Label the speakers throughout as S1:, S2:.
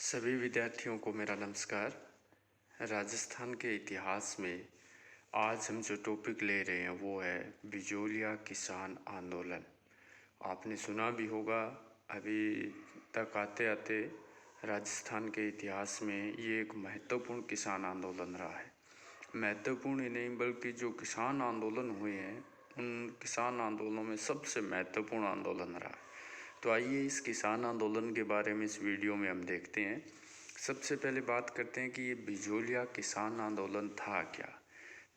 S1: सभी विद्यार्थियों को मेरा नमस्कार। राजस्थान के इतिहास में आज हम जो टॉपिक ले रहे हैं वो है बिजोलिया किसान आंदोलन। आपने सुना भी होगा, अभी तक आते आते राजस्थान के इतिहास में ये एक महत्वपूर्ण किसान आंदोलन रहा है। महत्वपूर्ण ही नहीं बल्कि जो किसान आंदोलन हुए हैं उन किसान आंदोलनों में सबसे महत्वपूर्ण आंदोलन रहा है। तो आइए इस किसान आंदोलन के बारे में इस वीडियो में हम देखते हैं। सबसे पहले बात करते हैं कि ये बिजोलिया किसान आंदोलन था क्या।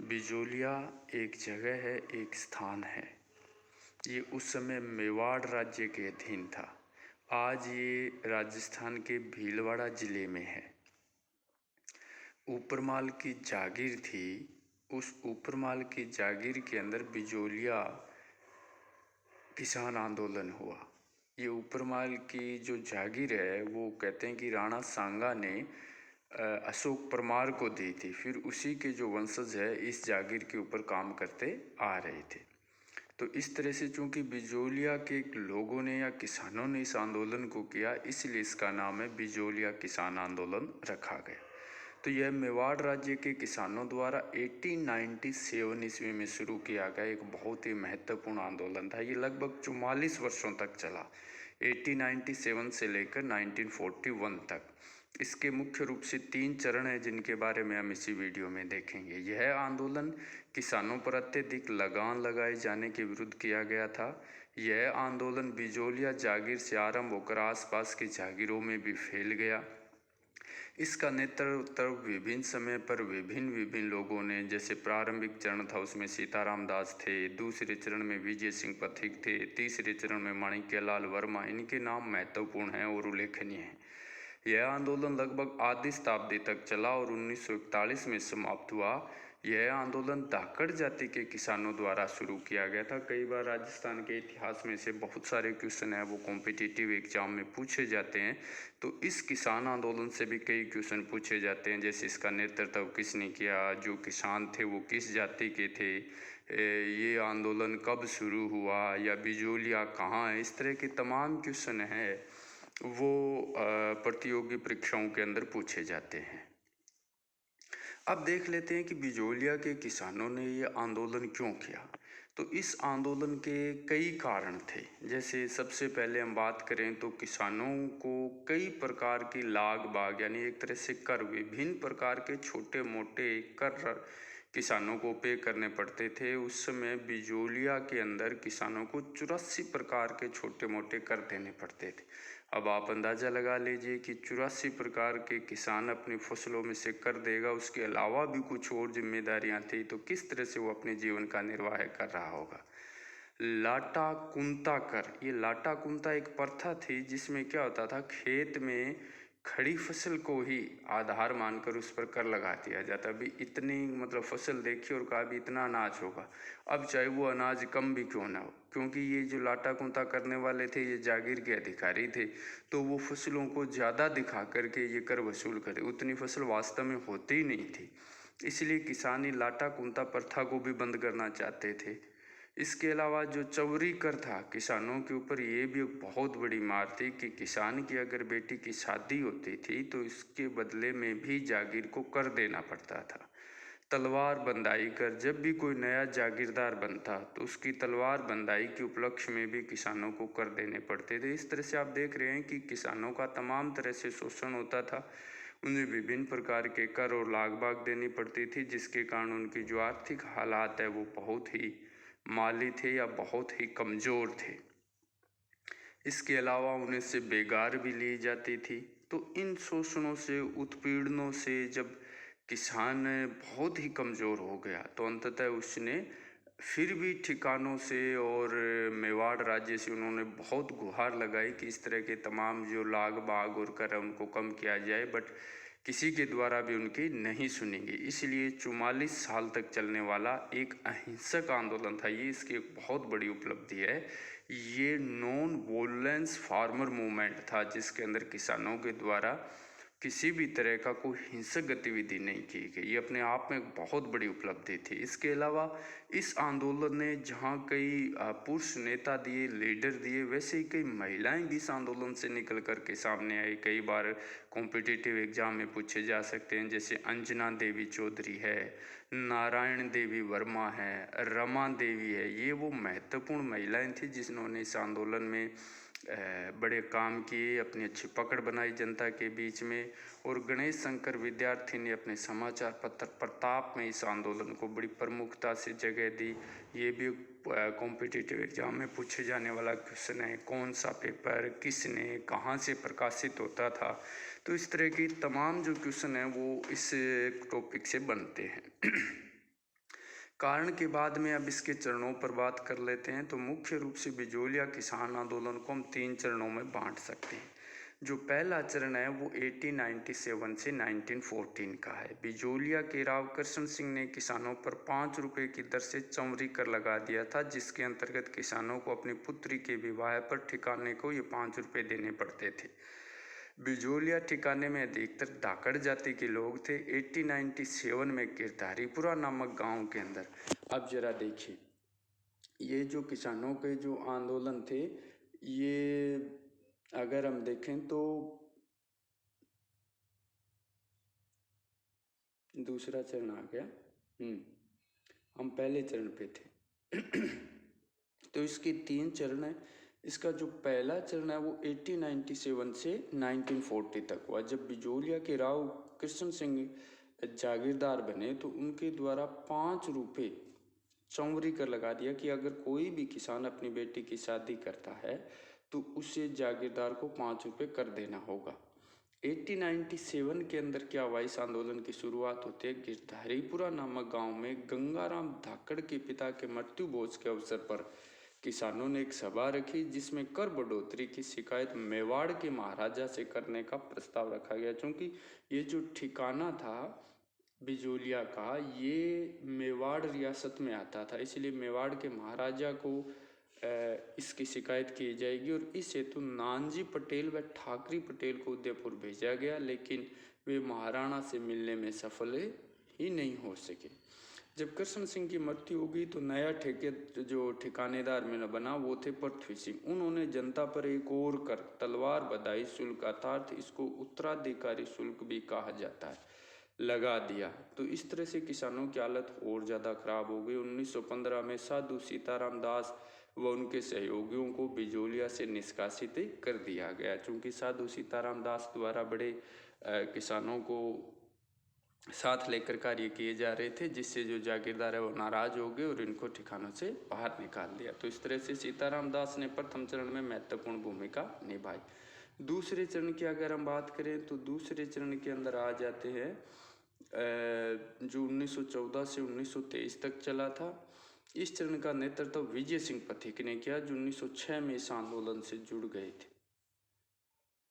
S1: बिजोलिया एक जगह है, एक स्थान है। ये उस समय मेवाड़ राज्य के अधीन था। आज ये राजस्थान के भीलवाड़ा जिले में है। ऊपरमाल की जागीर थी। उस ऊपरमाल की जागीर के अंदर बिजोलिया किसान आंदोलन हुआ। ये ऊपरमाल की जो जागीर है वो कहते हैं कि राणा सांगा ने अशोक परमार को दी थी। फिर उसी के जो वंशज है इस जागीर के ऊपर काम करते आ रहे थे। तो इस तरह से चूंकि बिजोलिया के लोगों ने या किसानों ने इस आंदोलन को किया, इसलिए इसका नाम है बिजोलिया किसान आंदोलन रखा गया। तो यह मेवाड़ राज्य के किसानों द्वारा 1897 ईस्वी में शुरू किया गया एक बहुत ही महत्वपूर्ण आंदोलन था। ये लगभग 44 वर्षों तक चला, 1897 से लेकर 1941 तक। इसके मुख्य रूप से 3 चरण हैं जिनके बारे में हम इसी वीडियो में देखेंगे। यह आंदोलन किसानों पर अत्यधिक लगान लगाए जाने के विरुद्ध किया गया था। यह आंदोलन बिजोलिया जागीर से आरंभ होकर आसपास की जागीरों में भी फैल गया। इसका नेतृत्व विभिन्न समय पर विभिन्न लोगों ने, जैसे प्रारंभिक चरण था उसमें सीताराम दास थे, दूसरे चरण में विजय सिंह पथिक थे, तीसरे चरण में माणिक्यलाल वर्मा। इनके नाम महत्वपूर्ण हैं और उल्लेखनीय हैं। यह आंदोलन लगभग आधी शताब्दी तक चला और 1941 में समाप्त हुआ। यह आंदोलन धाकड़ जाति के किसानों द्वारा शुरू किया गया था। कई बार राजस्थान के इतिहास में से बहुत सारे क्वेश्चन हैं वो कॉम्पिटिटिव एग्जाम में पूछे जाते हैं। तो इस किसान आंदोलन से भी कई क्वेश्चन पूछे जाते हैं, जैसे इसका नेतृत्व किसने किया, जो किसान थे वो किस जाति के थे, ये आंदोलन कब शुरू हुआ, या बिजोलिया कहाँ है। इस तरह के तमाम क्वेश्चन हैं वो प्रतियोगी परीक्षाओं के अंदर पूछे जाते हैं। अब देख लेते हैं कि बिजोलिया के किसानों ने ये आंदोलन क्यों किया। तो इस आंदोलन के कई कारण थे। जैसे सबसे पहले हम बात करें तो किसानों को कई प्रकार की लाग बाग यानी एक तरह से कर, विभिन्न प्रकार के छोटे मोटे कर किसानों को पे करने पड़ते थे। उस समय बिजोलिया के अंदर किसानों को 84 प्रकार के छोटे मोटे कर देने पड़ते थे। अब आप अंदाज़ा लगा लीजिए कि 84 प्रकार के किसान अपनी फसलों में से कर देगा, उसके अलावा भी कुछ और जिम्मेदारियां थी, तो किस तरह से वो अपने जीवन का निर्वाह कर रहा होगा। लाटा कुंता कर, ये लाटा कुंता एक प्रथा थी जिसमें क्या होता था, खेत में खड़ी फसल को ही आधार मानकर उस पर कर लगा दिया जाता। अभी इतनी मतलब फसल देखी और कहा भी इतना अनाज होगा, अब चाहे वो अनाज कम भी क्यों ना हो, क्योंकि ये जो लाटा कुंता करने वाले थे ये जागीर के अधिकारी थे, तो वो फसलों को ज़्यादा दिखा करके ये कर वसूल करे। उतनी फसल वास्तव में होती ही नहीं थी, इसलिए किसान लाटा कुंता प्रथा को भी बंद करना चाहते थे। इसके अलावा जो चौरी कर था किसानों के ऊपर, ये भी एक बहुत बड़ी मार थी कि किसान की अगर बेटी की शादी होती थी तो इसके बदले में भी जागीर को कर देना पड़ता था। तलवार बंदाई कर, जब भी कोई नया जागीरदार बनता तो उसकी तलवार बंदाई के उपलक्ष्य में भी किसानों को कर देने पड़ते थे। इस तरह से आप देख रहे हैं कि किसानों का तमाम तरह से शोषण होता था। उन्हें विभिन्न प्रकार के कर और लाग बाग देनी पड़ती थी, जिसके कारण उनकी जो आर्थिक हालात है वो बहुत ही माली थे या बहुत ही कमज़ोर थे। इसके अलावा उन्हें से बेगार भी ली जाती थी। तो इन शोषणों से, उत्पीड़नों से जब किसान बहुत ही कमज़ोर हो गया तो अंततः उसने फिर भी ठिकानों से और मेवाड़ राज्य से उन्होंने बहुत गुहार लगाई कि इस तरह के तमाम जो लाग बाग और कर उनको कम किया जाए, बट किसी के द्वारा भी उनकी नहीं सुनी गई। इसलिए 44 साल तक चलने वाला एक अहिंसक आंदोलन था। ये इसकी एक बहुत बड़ी उपलब्धि है। ये नॉन वोलेंस फार्मर मूवमेंट था जिसके अंदर किसानों के द्वारा किसी भी तरह का कोई हिंसक गतिविधि नहीं की गई। ये अपने आप में एक बहुत बड़ी उपलब्धि थी। इसके अलावा इस आंदोलन ने जहाँ कई पुरुष नेता दिए, लीडर दिए, वैसे ही कई महिलाएं भी इस आंदोलन से निकल कर के सामने आई। कई बार कॉम्पिटिटिव एग्जाम में पूछे जा सकते हैं, जैसे अंजना देवी चौधरी है, नारायण देवी वर्मा है, रमा देवी है। ये वो महत्वपूर्ण महिलाएं थी जिन्होंने इस आंदोलन में बड़े काम किए, अपनी अच्छी पकड़ बनाई जनता के बीच में। और गणेश शंकर विद्यार्थी ने अपने समाचार पत्र प्रताप में इस आंदोलन को बड़ी प्रमुखता से जगह दी। ये भी कॉम्पिटिटिव एग्जाम में पूछे जाने वाला क्वेश्चन है, कौन सा पेपर किसने कहाँ से प्रकाशित होता था। तो इस तरह की तमाम जो क्वेश्चन हैं वो इस टॉपिक से बनते हैं। कारण के बाद में अब इसके चरणों पर बात कर लेते हैं। तो मुख्य रूप से बिजोलिया किसान आंदोलन को हम 3 चरणों में बांट सकते हैं। जो पहला चरण है वो 1897 से 1914 का है। बिजोलिया के राव कृष्ण सिंह ने किसानों पर 5 रुपये की दर से चंवरी कर लगा दिया था, जिसके अंतर्गत किसानों को अपनी पुत्री के विवाह पर ठिकाने को ये 5 रुपये देने पड़ते थे। बिजोलिया ठिकाने में अधिकतर धाकड़ जाति के लोग थे। 1897 में गिरधारीपुरा नामक गांव के अंदर, अब जरा देखिए, ये जो किसानों के जो आंदोलन थे, ये अगर हम देखें तो दूसरा चरण आ गया। हम पहले चरण पे थे। तो इसके 3 चरण है। इसका जो पहला चरण है वो 1897 से 1940 तक हुआ। जब बिजोलिया के राव कृष्ण सिंह जागीरदार बने तो उनके द्वारा 5 रुपये चौवरी कर लगा दिया कि अगर कोई भी किसान अपनी बेटी की शादी करता है तो उसे जागीरदार को 5 रुपये कर देना होगा। 1897 के अंदर क्या हुआ, इस आंदोलन की शुरुआत होते गिरधारीपुरा नामक गांव में गंगाराम धाकड़ के पिता के मृत्यु भोज के अवसर पर किसानों ने एक सभा रखी, जिसमें कर बढ़ोतरी की शिकायत मेवाड़ के महाराजा से करने का प्रस्ताव रखा गया। क्योंकि ये जो ठिकाना था बिजोलिया का, ये मेवाड़ रियासत में आता था, इसलिए मेवाड़ के महाराजा को इसकी शिकायत की जाएगी। और इस हेतु नानजी पटेल व ठाकरी पटेल को उदयपुर भेजा गया, लेकिन वे महाराणा से मिलने में सफल ही नहीं हो सके। जब कृष्ण सिंह की मृत्यु हो गई तो नया जो ठिकानेदार में बना वो थे पृथ्वी सिंह। उन्होंने जनता पर एक और कर तलवार बधाई शुल्क, अर्थात इसको उत्तराधिकारी शुल्क भी कहा जाता है, लगा दिया। तो इस तरह से किसानों की हालत और ज़्यादा खराब हो गई। 1915 में साधु सीताराम दास व उनके सहयोगियों को बिजोलिया से निष्कासित कर दिया गया, क्योंकि साधु सीताराम दास द्वारा बड़े किसानों को साथ लेकर कार्य किए जा रहे थे, जिससे जो जागीरदार है वो नाराज हो गए और इनको ठिकानों से बाहर निकाल दिया। तो इस तरह से सीताराम दास ने प्रथम चरण में महत्वपूर्ण भूमिका निभाई। दूसरे चरण की अगर हम बात करें तो दूसरे चरण के अंदर आ जाते हैं जो 1914 से 1923 तक चला था। इस चरण का नेतृत्व विजय सिंह पथिक ने किया, जो 1906 में इस आंदोलन से जुड़ गए थे।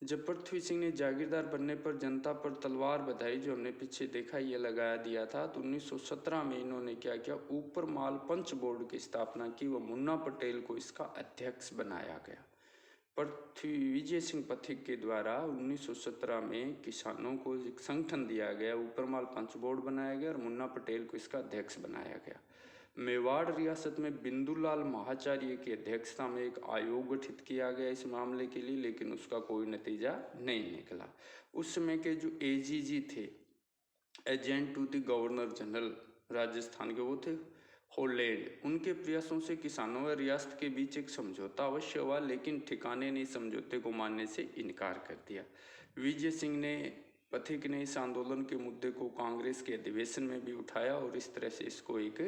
S1: जब पृथ्वी सिंह ने जागीरदार बनने पर जनता पर तलवार बधाई, जो हमने पीछे देखा, ये लगाया दिया था, तो 1917 में इन्होंने क्या किया, ऊपर माल पंच बोर्ड की स्थापना की व मुन्ना पटेल को इसका अध्यक्ष बनाया गया। पृथ्वी विजय सिंह पथिक के द्वारा 1917 में किसानों को एक संगठन दिया गया, ऊपर माल पंच बोर्ड बनाया गया और मुन्ना पटेल को इसका अध्यक्ष बनाया गया। मेवाड़ रियासत में बिंदुलाल महाचार्य की अध्यक्षता में एक आयोग गठित किया गया इस मामले के लिए, लेकिन उसका कोई नतीजा नहीं निकला। उस समय के जो एजीजी थे, agent to the governor general Rajasthan के, वो थे हॉलैंड। उनके प्रयासों से किसानों व रियासत के बीच एक समझौता अवश्य हुआ, लेकिन ठिकाने ने इस समझौते को मानने से इनकार कर दिया। विजय सिंह ने पथिक ने इस आंदोलन के मुद्दे को कांग्रेस के अधिवेशन में भी उठाया और इस तरह से इसको एक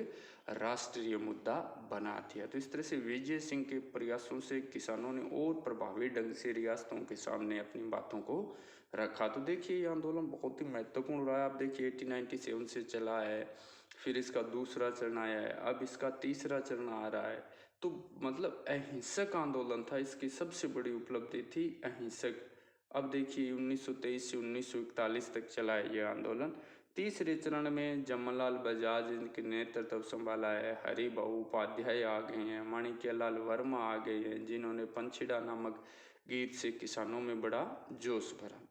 S1: राष्ट्रीय मुद्दा बना दिया। तो इस तरह से विजय सिंह के प्रयासों से किसानों ने और प्रभावी ढंग से रियासतों के सामने अपनी बातों को रखा। तो देखिए ये आंदोलन बहुत ही महत्वपूर्ण रहा है। आप देखिए 1897 से चला है, फिर इसका दूसरा चरण आया है, अब इसका तीसरा चरण आ रहा है। तो मतलब अहिंसक आंदोलन था, इसकी सबसे बड़ी उपलब्धि थी अहिंसक। अब देखिए 1923 से 1941 तक चला है ये आंदोलन। तीसरे चरण में जमनलाल बजाज इनके नेतृत्व संभाला है, हरिभाऊ उपाध्याय आ गए हैं, माणिक्यलाल वर्मा आ गए हैं, जिन्होंने पंछीड़ा नामक गीत से किसानों में बड़ा जोश भरा।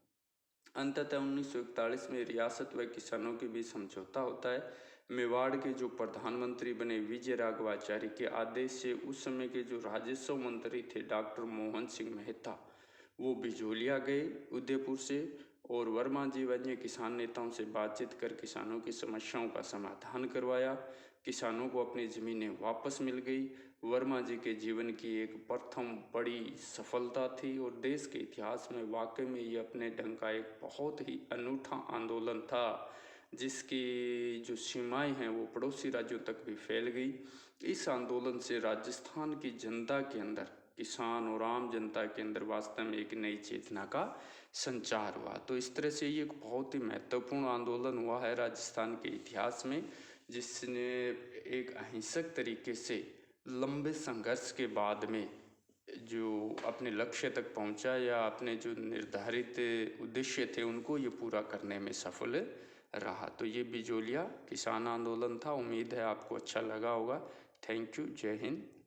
S1: अंततः 1941 में रियासत व किसानों के बीच समझौता होता है। मेवाड़ के जो प्रधानमंत्री बने विजय राघवाचारी के आदेश से उस समय के जो राजस्व मंत्री थे डॉक्टर मोहन सिंह मेहता, वो बिजोलिया गए उदयपुर से, और वर्मा जी व अन्य किसान नेताओं से बातचीत कर किसानों की समस्याओं का समाधान करवाया। किसानों को अपनी ज़मीनें वापस मिल गई। वर्मा जी के जीवन की एक प्रथम बड़ी सफलता थी और देश के इतिहास में वाकई में ये अपने ढंग का एक बहुत ही अनूठा आंदोलन था, जिसकी जो सीमाएं हैं वो पड़ोसी राज्यों तक भी फैल गई। इस आंदोलन से राजस्थान की जनता के अंदर, किसान और आम जनता के अंदर वास्तव में एक नई चेतना का संचार हुआ। तो इस तरह से ये एक बहुत ही महत्वपूर्ण आंदोलन हुआ है राजस्थान के इतिहास में, जिसने एक अहिंसक तरीके से लंबे संघर्ष के बाद में जो अपने लक्ष्य तक पहुंचा या अपने जो निर्धारित उद्देश्य थे उनको ये पूरा करने में सफल रहा। तो ये बिजोलिया किसान आंदोलन था। उम्मीद है आपको अच्छा लगा होगा। Thank you. जय हिंद।